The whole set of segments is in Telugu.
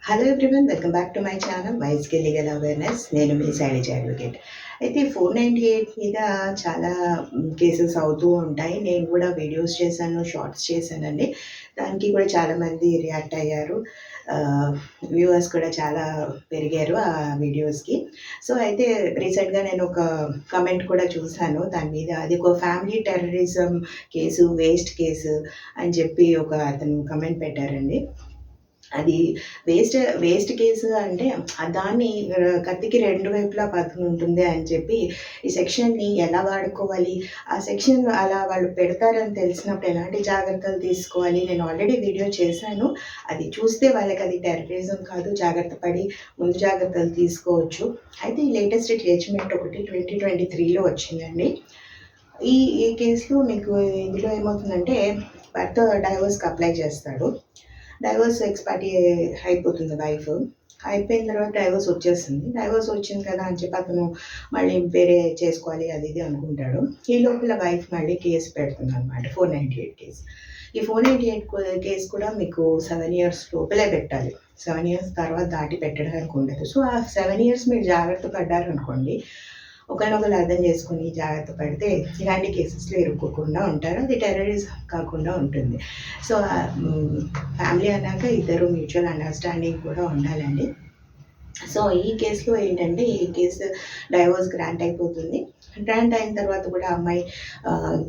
Hello everyone, welcome back to my channel వైస్‌కి లీగల్ అవేర్‌నెస్. నేను మీ శైలజ అడ్వకేట్. అయితే 498 మీద చాలా కేసెస్ అవుతూ ఉంటాయి. నేను కూడా వీడియోస్ చేశాను, షార్ట్స్ చేశానండి. దానికి కూడా చాలామంది రియాక్ట్ అయ్యారు. వ్యూవర్స్ కూడా చాలా పెరిగారు ఆ వీడియోస్‌కి. సో, అయితే రీసెంట్‌గా నేను ఒక కమెంట్ కూడా చూశాను దాని మీద. అది ఒక family terrorism case, waste case అని చెప్పి ఒక అతను కమెంట్ పెట్టారండి. అది వేస్ట్ కేసు అంటే దాన్ని కత్తికి రెండు వైపులా పదునుంటుంది అని చెప్పి ఈ సెక్షన్‌ని ఎలా వాడుకోవాలి, ఆ సెక్షన్ అలా వాళ్ళు పెడతారని తెలిసినప్పుడు ఎలాంటి జాగ్రత్తలు తీసుకోవాలి, నేను ఆల్రెడీ వీడియో చేశాను. అది చూస్తే వాళ్ళకది టెర్రరిజం కాదు, జాగ్రత్త పడి ముందు జాగ్రత్తలు తీసుకోవచ్చు. అయితే ఈ లేటెస్ట్ జడ్జిమెంట్ ఒకటి 2023లో వచ్చిందండి. ఈ ఈ కేసులో మీకు ఇందులో ఏమవుతుందంటే భర్త డైవోర్స్‌కి అప్లై చేస్తాడు. డైవోర్స్ ఎక్స్‌పైరీ అయిపోతుంది వైఫ్. అయిపోయిన తర్వాత డైవోర్స్ వచ్చేస్తుంది. డైవోర్స్ వచ్చింది కదా అని చెప్పి అతను మళ్ళీ వేరే చేసుకోవాలి అది ఇది అనుకుంటాడు. ఈ లోపల వైఫ్ మళ్ళీ కేసు పెడుతుందనమాట, 498 కేసు. ఈ 498 కేసు కూడా మీకు 7 ఇయర్స్ లోపలే పెట్టాలి. 7 ఇయర్స్ తర్వాత దాటి పెట్టడానికి ఉండదు. సో, ఆ 7 ఇయర్స్ మీరు జాగ్రత్త పడ్డారనుకోండి, ఒకరినొకరు అర్థం చేసుకొని జాగ్రత్త పడితే ఇలాంటి కేసెస్‌లో ఇరుక్కోకుండా ఉంటారు. అది టెర్రరిజం కాకుండా ఉంటుంది. సో, ఫ్యామిలీ అన్నాక ఇద్దరు మ్యూచువల్ అండర్‌స్టాండింగ్ కూడా ఉండాలండి. సో, ఈ కేసులో ఏంటంటే ఈ కేసు డైవోర్స్ గ్రాంట్ అయిపోతుంది. గ్రాంట్ అయిన తర్వాత కూడా అమ్మాయి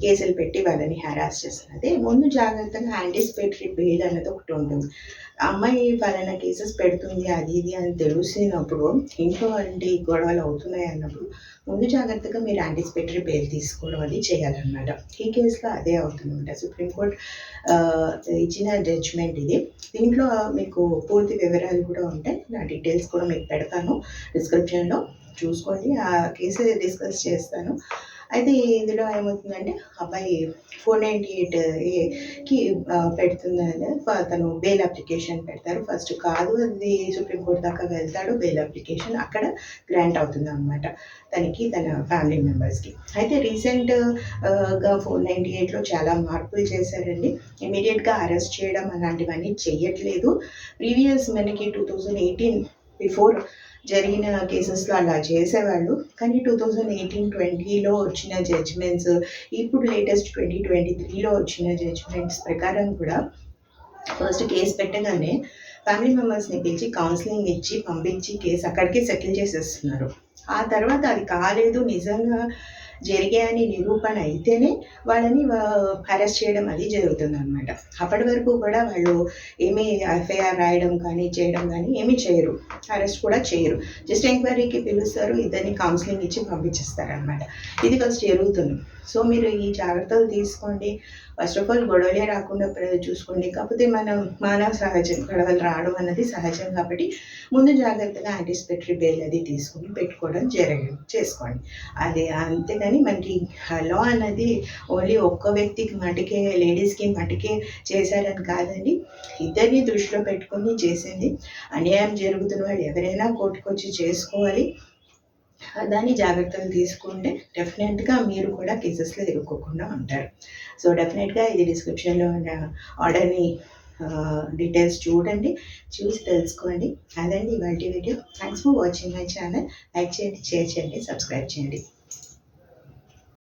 కేసులు పెట్టి వాళ్ళని హెరాస్ చేస్తున్నది. ముందు జాగ్రత్తగా యాంటిసిపేటరీ బెయిల్ అన్నది ఒకటి ఉంటుంది. అమ్మాయి పలానా కేసెస్ పెడుతుంది అది ఇది అని తెలిసినప్పుడు, ఇంట్లో వంటి గొడవలు అవుతున్నాయి అన్నప్పుడు ముందు జాగ్రత్తగా మీరు యాంటిసిపేటరీ బెయిల్ తీసుకోవడం అది చేయాలన్నమాట. ఈ కేసులో అదే అవుతుందన్నమాట. సుప్రీంకోర్టు ఇచ్చిన జడ్జిమెంట్ ఇది. దీంట్లో మీకు పూర్తి వివరాలు కూడా ఉంటాయి. నా డీటెయిల్స్ కూడా మీకు పెడతాను డిస్క్రిప్షన్‌లో, చూసుకోండి. ఆ కేసు డిస్కస్ చేస్తాను. అయితే ఇందులో ఏమవుతుందంటే అబ్బాయి 498 పెడుతుందని అతను బెయిల్ అప్లికేషన్ పెడతారు. ఫస్ట్ కాదు, అది సుప్రీంకోర్టు దాకా వెళ్తాడు బెయిల్ అప్లికేషన్. అక్కడ గ్రాంట్ అవుతుందన్నమాట తనకి, తన ఫ్యామిలీ మెంబర్స్‌కి. అయితే రీసెంట్‌గా 498లో చాలా మార్పులు చేశారండి. ఇమ్మీడియేట్‌గా అరెస్ట్ చేయడం అలాంటివన్నీ చెయ్యట్లేదు. ప్రీవియస్ మనకి 2018 బిఫోర్ జరిగిన కేసెస్‌లో అలా చేసేవాళ్ళు. కానీ 2018, 20లో వచ్చిన జడ్జిమెంట్స్, ఇప్పుడు లేటెస్ట్ 2023లో వచ్చిన జడ్జిమెంట్స్ ప్రకారం కూడా ఫస్ట్ కేసు పెట్టగానే ఫ్యామిలీ మెంబర్స్‌ని పిలిచి కౌన్సిలింగ్ ఇచ్చి, పంపించి కేసు అక్కడికే సెటిల్ చేసేస్తున్నారు. ఆ తర్వాత అది కాలేదు, నిజంగా జరిగాయని నిరూపణ అయితేనే వాళ్ళని అరెస్ట్ చేయడం అది జరుగుతుందనమాట. అప్పటి వరకు కూడా వాళ్ళు ఏమీ ఎఫ్ఐఆర్ రాయడం కానీ, చేయడం కానీ ఏమీ చేయరు. అరెస్ట్ కూడా చేయరు. జస్ట్ ఎంక్వైరీకి పిలుస్తారు, ఇద్దరిని కౌన్సిలింగ్ ఇచ్చి పంపించేస్తారనమాట. ఇది ఫస్ట్ జరుగుతుంది. సో, మీరు ఈ జాగ్రత్తలు తీసుకోండి. ఫస్ట్ ఆఫ్ ఆల్ గొడవలే రాకుండా చూసుకోండి. కాకపోతే మానవ సహజం, గొడవలు రావడం అన్నది సహజం కాబట్టి ముందు జాగ్రత్తగా యాంటిసిపేటరీ బెయిల్ అది తీసుకొని పెట్టుకోవడం చేసుకోండి. అది అంతేగాని మనకి లా అన్నది ఓన్లీ ఒక్క వ్యక్తికి మటుకే, లేడీస్‌కి మటుకే చేశారని కాదండి. ఇద్దరిని దృష్టిలో పెట్టుకొని చేసింది. అన్యాయం జరుగుతున్న వాళ్ళు ఎవరైనా కోర్టుకొచ్చి చేసుకోవాలి. దాన్ని జాగ్రత్తలు తీసుకుంటే డెఫినెట్‌గా మీరు కూడా కేసెస్‌లో ఇరుక్కోకుండా ఉంటారు. సో, డెఫినెట్‌గా ఇది డిస్క్రిప్షన్‌లో ఉన్న ఆర్డర్‌ని డీటెయిల్స్ చూడండి. చూసి తెలుసుకోండి. అదండి ఇవాల్టి video. Thanks for watching my channel. Like చేయండి, షేర్ చేయండి, సబ్స్క్రైబ్ చేయండి.